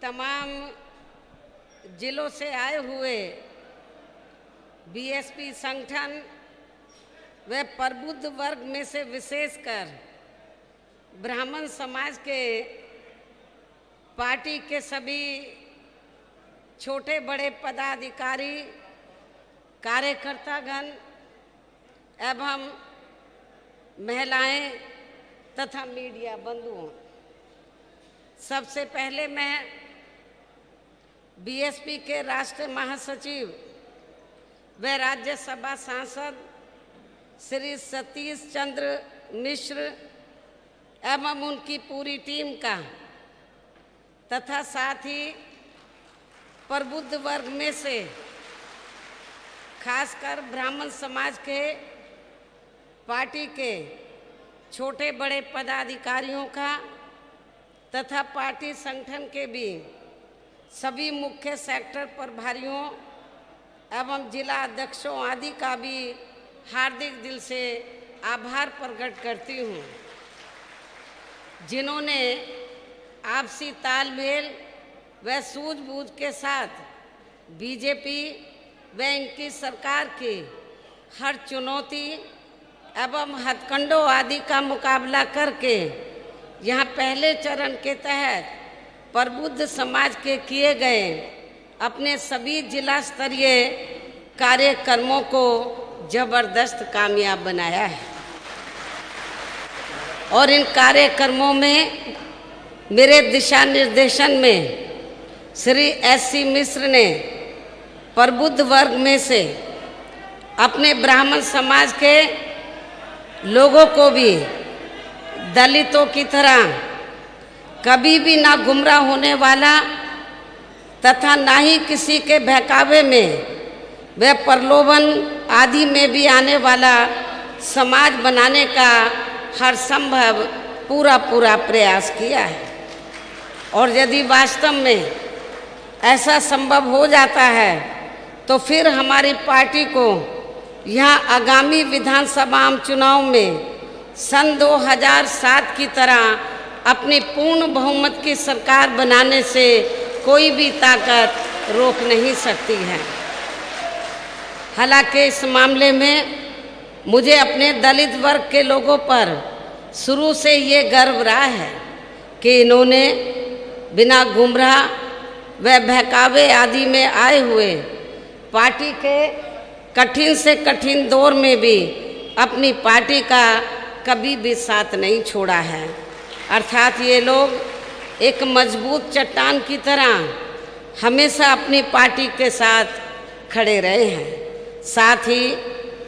तमाम जिलों से आए हुए बीएसपी संगठन व प्रबुद्ध वर्ग में से विशेषकर ब्राह्मण समाज के पार्टी के सभी छोटे बड़े पदाधिकारी, कार्यकर्तागण एवं महिलाएं तथा मीडिया बंधुओं, सबसे पहले मैं बीएसपी के राष्ट्रीय महासचिव व राज्यसभा सांसद श्री सतीश चंद्र मिश्र एवं उनकी पूरी टीम का तथा साथ ही प्रबुद्ध वर्ग में से खासकर ब्राह्मण समाज के पार्टी के छोटे बड़े पदाधिकारियों का तथा पार्टी संगठन के भी सभी मुख्य सेक्टर प्रभारियों एवं जिला अध्यक्षों आदि का भी हार्दिक दिल से आभार प्रकट करती हूँ, जिन्होंने आपसी तालमेल व सूझबूझ के साथ बीजेपी व इनकी सरकार की हर चुनौती एवं हथकंडों आदि का मुकाबला करके यहाँ पहले चरण के तहत प्रबुद्ध समाज के किए गए अपने सभी जिला स्तरीय कार्यक्रमों को जबरदस्त कामयाब बनाया है। और इन कार्यक्रमों में मेरे दिशा निर्देशन में श्री एससी मिश्र ने प्रबुद्ध वर्ग में से अपने ब्राह्मण समाज के लोगों को भी दलितों की तरह कभी भी ना गुमराह होने वाला तथा ना ही किसी के बहकावे में व प्रलोभन आदि में भी आने वाला समाज बनाने का हर संभव पूरा प्रयास किया है। और यदि वास्तव में ऐसा संभव हो जाता है तो फिर हमारी पार्टी को यहाँ आगामी विधानसभा चुनाव में सन 2007 की तरह अपनी पूर्ण बहुमत की सरकार बनाने से कोई भी ताकत रोक नहीं सकती है। हालांकि इस मामले में मुझे अपने दलित वर्ग के लोगों पर शुरू से ये गर्व रहा है कि इन्होंने बिना गुमराह व बहकावे आदि में आए हुए पार्टी के कठिन से कठिन दौर में भी अपनी पार्टी का कभी भी साथ नहीं छोड़ा है। अर्थात ये लोग एक मजबूत चट्टान की तरह हमेशा अपनी पार्टी के साथ खड़े रहे हैं। साथ ही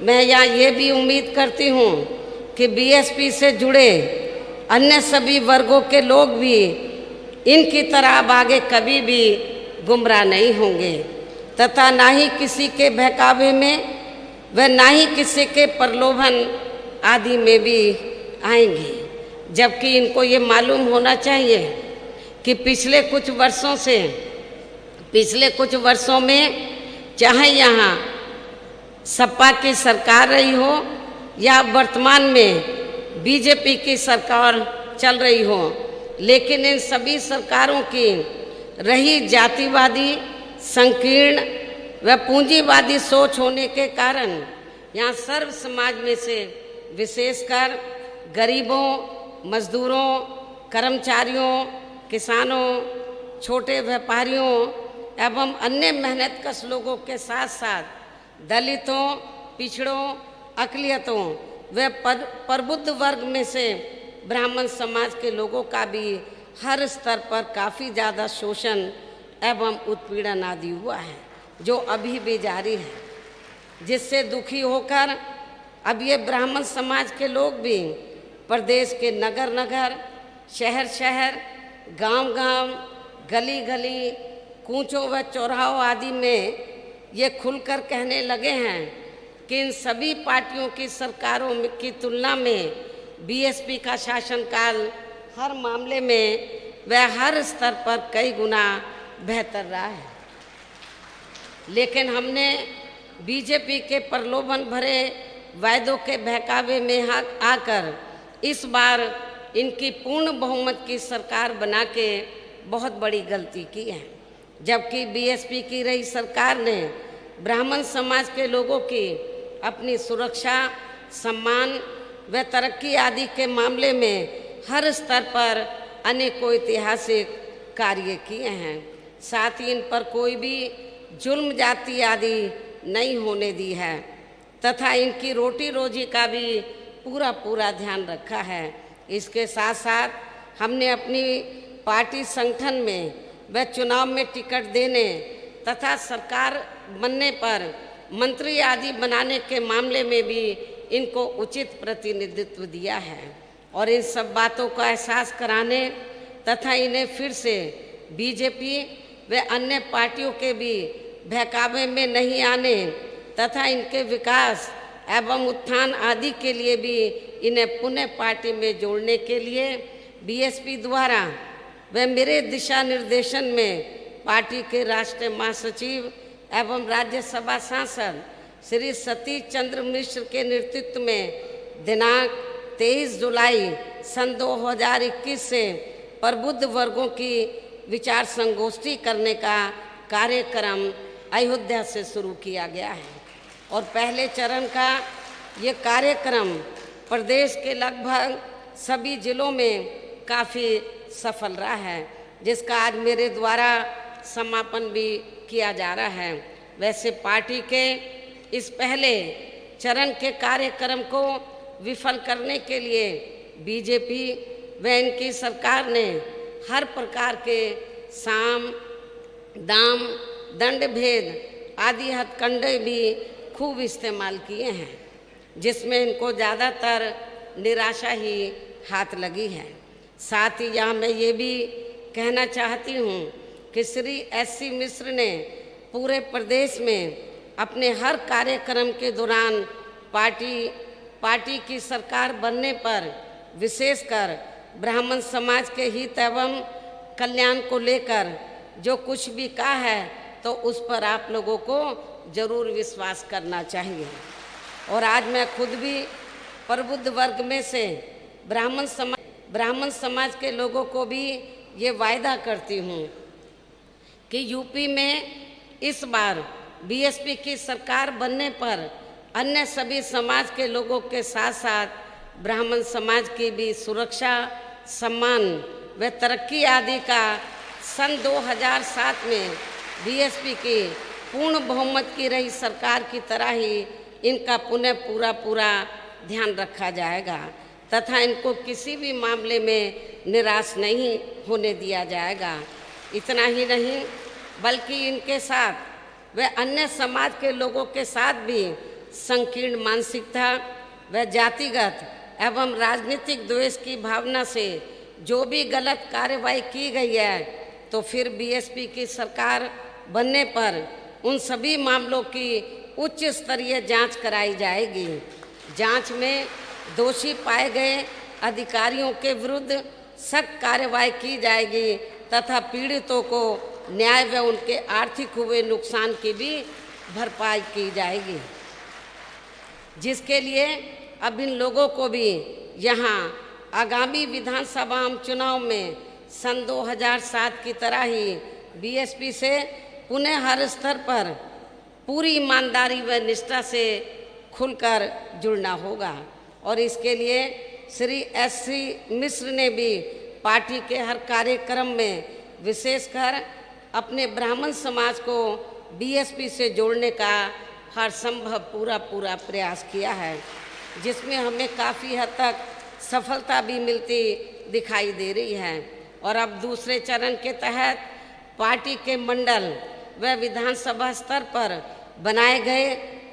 मैं यहाँ ये भी उम्मीद करती हूँ कि बीएसपी से जुड़े अन्य सभी वर्गों के लोग भी इनकी तरह अब आगे कभी भी गुमराह नहीं होंगे तथा ना ही किसी के बहकावे में व ना ही किसी के प्रलोभन आदि में भी आएंगे। जबकि इनको ये मालूम होना चाहिए कि पिछले कुछ वर्षों में चाहे यहाँ सपा की सरकार रही हो या वर्तमान में बीजेपी की सरकार चल रही हो, लेकिन इन सभी सरकारों की रही जातिवादी, संकीर्ण व पूंजीवादी सोच होने के कारण यहाँ सर्व समाज में से विशेषकर गरीबों, मजदूरों, कर्मचारियों, किसानों, छोटे व्यापारियों एवं अन्य मेहनतकश लोगों के साथ साथ दलितों, पिछड़ों, अक़लियतों व प्रबुद्ध वर्ग में से ब्राह्मण समाज के लोगों का भी हर स्तर पर काफ़ी ज़्यादा शोषण एवं उत्पीड़न आदि हुआ है, जो अभी भी जारी है, जिससे दुखी होकर अब ये ब्राह्मण समाज के लोग भी प्रदेश के नगर नगर, शहर शहर, गांव गांव, गली गली, कूचों व चौराहों आदि में ये खुलकर कहने लगे हैं कि इन सभी पार्टियों की सरकारों की तुलना में बीएसपी का शासनकाल हर मामले में व हर स्तर पर कई गुना बेहतर रहा है। लेकिन हमने बीजेपी के प्रलोभन भरे वायदों के बहकावे में आकर इस बार इनकी पूर्ण बहुमत की सरकार बना के बहुत बड़ी गलती की है। जबकि बीएसपी की रही सरकार ने ब्राह्मण समाज के लोगों की अपनी सुरक्षा, सम्मान व तरक्की आदि के मामले में हर स्तर पर अनेकों ऐतिहासिक कार्य किए हैं। साथ ही इन पर कोई भी जुल्म जाति आदि नहीं होने दी है तथा इनकी रोटी रोजी का भी पूरा पूरा ध्यान रखा है। इसके साथ साथ हमने अपनी पार्टी संगठन में व चुनाव में टिकट देने तथा सरकार बनने पर मंत्री आदि बनाने के मामले में भी इनको उचित प्रतिनिधित्व दिया है और इन सब बातों का एहसास कराने तथा इन्हें फिर से बीजेपी व अन्य पार्टियों के भी बहकावे में नहीं आने तथा इनके विकास एवं उत्थान आदि के लिए भी इन्हें पुनः पार्टी में जोड़ने के लिए बीएसपी द्वारा व मेरे दिशा निर्देशन में पार्टी के राष्ट्रीय महासचिव एवं राज्यसभा सांसद श्री सतीश चंद्र मिश्र के नेतृत्व में दिनांक 23 जुलाई सन 2021 से प्रबुद्ध वर्गों की विचार संगोष्ठी करने का कार्यक्रम अयोध्या से शुरू किया गया है और पहले चरण का ये कार्यक्रम प्रदेश के लगभग सभी जिलों में काफ़ी सफल रहा है, जिसका आज मेरे द्वारा समापन भी किया जा रहा है। वैसे पार्टी के इस पहले चरण के कार्यक्रम को विफल करने के लिए बीजेपी व इनकी सरकार ने हर प्रकार के साम, दाम, दंड भेद आदि हथकंडे भी खूब इस्तेमाल किए हैं, जिसमें इनको ज़्यादातर निराशा ही हाथ लगी है। साथ ही यहाँ मैं ये भी कहना चाहती हूँ कि श्री एससी मिश्र ने पूरे प्रदेश में अपने हर कार्यक्रम के दौरान पार्टी की सरकार बनने पर विशेषकर ब्राह्मण समाज के हित एवं कल्याण को लेकर जो कुछ भी कहा है तो उस पर आप लोगों को जरूर विश्वास करना चाहिए। और आज मैं खुद भी प्रबुद्ध वर्ग में से ब्राह्मण समाज के लोगों को भी ये वायदा करती हूँ कि यूपी में इस बार बीएसपी की सरकार बनने पर अन्य सभी समाज के लोगों के साथ साथ ब्राह्मण समाज की भी सुरक्षा, सम्मान व तरक्की आदि का सन 2007 में बीएसपी की पूर्ण बहुमत की रही सरकार की तरह ही इनका पुनः पूरा ध्यान रखा जाएगा तथा इनको किसी भी मामले में निराश नहीं होने दिया जाएगा। इतना ही नहीं बल्कि इनके साथ व अन्य समाज के लोगों के साथ भी संकीर्ण मानसिकता व जातिगत एवं राजनीतिक द्वेष की भावना से जो भी गलत कार्रवाई की गई है तो फिर बीएसपी की सरकार बनने पर उन सभी मामलों की उच्च स्तरीय जांच कराई जाएगी। जांच में दोषी पाए गए अधिकारियों के विरुद्ध सख्त कार्रवाई की जाएगी तथा पीड़ितों को न्याय व उनके आर्थिक हुए नुकसान की भी भरपाई की जाएगी, जिसके लिए अब इन लोगों को भी यहाँ आगामी विधानसभा चुनाव में सन 2007 की तरह ही बीएसपी से पुनः हर स्तर पर पूरी ईमानदारी व निष्ठा से खुलकर जुड़ना होगा। और इसके लिए श्री एससी मिश्र ने भी पार्टी के हर कार्यक्रम में विशेषकर अपने ब्राह्मण समाज को बीएसपी से जोड़ने का हर संभव पूरा प्रयास किया है, जिसमें हमें काफ़ी हद तक सफलता भी मिलती दिखाई दे रही है। और अब दूसरे चरण के तहत पार्टी के मंडल व विधानसभा स्तर पर बनाए गए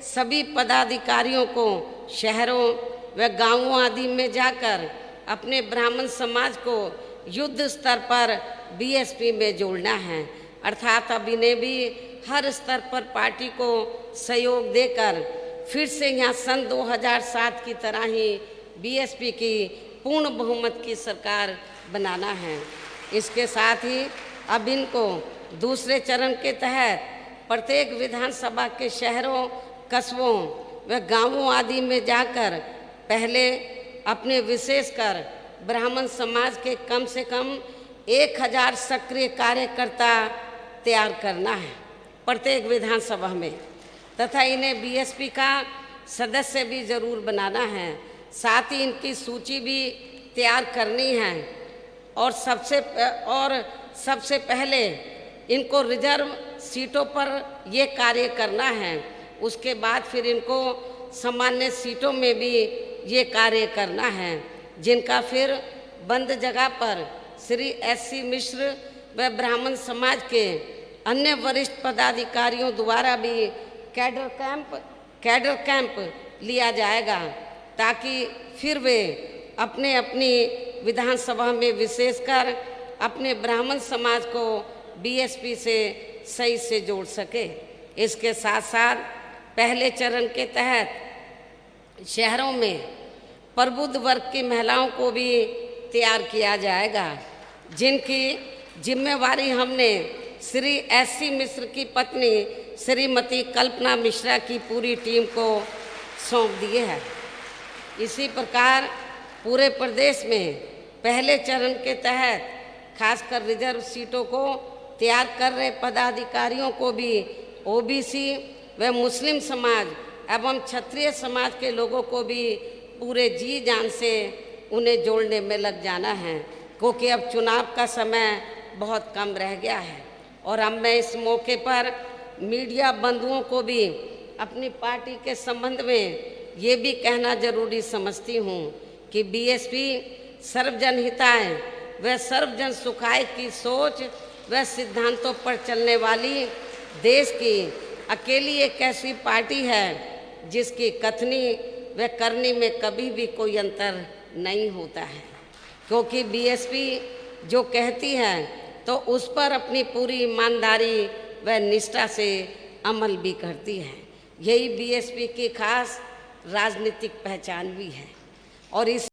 सभी पदाधिकारियों को शहरों व गांवों आदि में जाकर अपने ब्राह्मण समाज को युद्ध स्तर पर बीएसपी में जोड़ना है, अर्थात अब इन्हें भी हर स्तर पर पार्टी को सहयोग देकर फिर से यहाँ सन 2007 की तरह ही बीएसपी की पूर्ण बहुमत की सरकार बनाना है। इसके साथ ही अब इनको दूसरे चरण के तहत प्रत्येक विधानसभा के शहरों, कस्बों व गांवों आदि में जाकर पहले अपने विशेषकर ब्राह्मण समाज के कम से कम 1000 सक्रिय कार्यकर्ता तैयार करना है प्रत्येक विधानसभा में, तथा इन्हें बीएसपी का सदस्य भी जरूर बनाना है। साथ ही इनकी सूची भी तैयार करनी है और सबसे पहले इनको रिजर्व सीटों पर ये कार्य करना है। उसके बाद फिर इनको सामान्य सीटों में भी ये कार्य करना है, जिनका फिर बंद जगह पर श्री एससी मिश्र व ब्राह्मण समाज के अन्य वरिष्ठ पदाधिकारियों द्वारा भी कैडर कैंप लिया जाएगा, ताकि फिर वे अपनी विधानसभा में विशेषकर अपने ब्राह्मण समाज को बीएसपी से सही से जोड़ सके। इसके साथ साथ पहले चरण के तहत शहरों में प्रबुद्ध वर्ग की महिलाओं को भी तैयार किया जाएगा, जिनकी जिम्मेवारी हमने श्री एससी मिश्र की पत्नी श्रीमती कल्पना मिश्रा की पूरी टीम को सौंप दिए है। इसी प्रकार पूरे प्रदेश में पहले चरण के तहत खासकर रिजर्व सीटों को तैयार कर रहे पदाधिकारियों को भी ओबीसी व मुस्लिम समाज एवं क्षत्रिय समाज के लोगों को भी पूरे जी जान से उन्हें जोड़ने में लग जाना है, क्योंकि अब चुनाव का समय बहुत कम रह गया है। और अब मैं इस मौके पर मीडिया बंधुओं को भी अपनी पार्टी के संबंध में ये भी कहना जरूरी समझती हूँ कि बीएसपी सर्वजन हिताय व सर्वजन सुखाय की सोच व सिद्धांतों पर चलने वाली देश की अकेली एक ऐसी पार्टी है जिसकी कथनी व करनी में कभी भी कोई अंतर नहीं होता है, क्योंकि बीएसपी जो कहती है तो उस पर अपनी पूरी ईमानदारी व निष्ठा से अमल भी करती है। यही बीएसपी की खास राजनीतिक पहचान भी है। और इस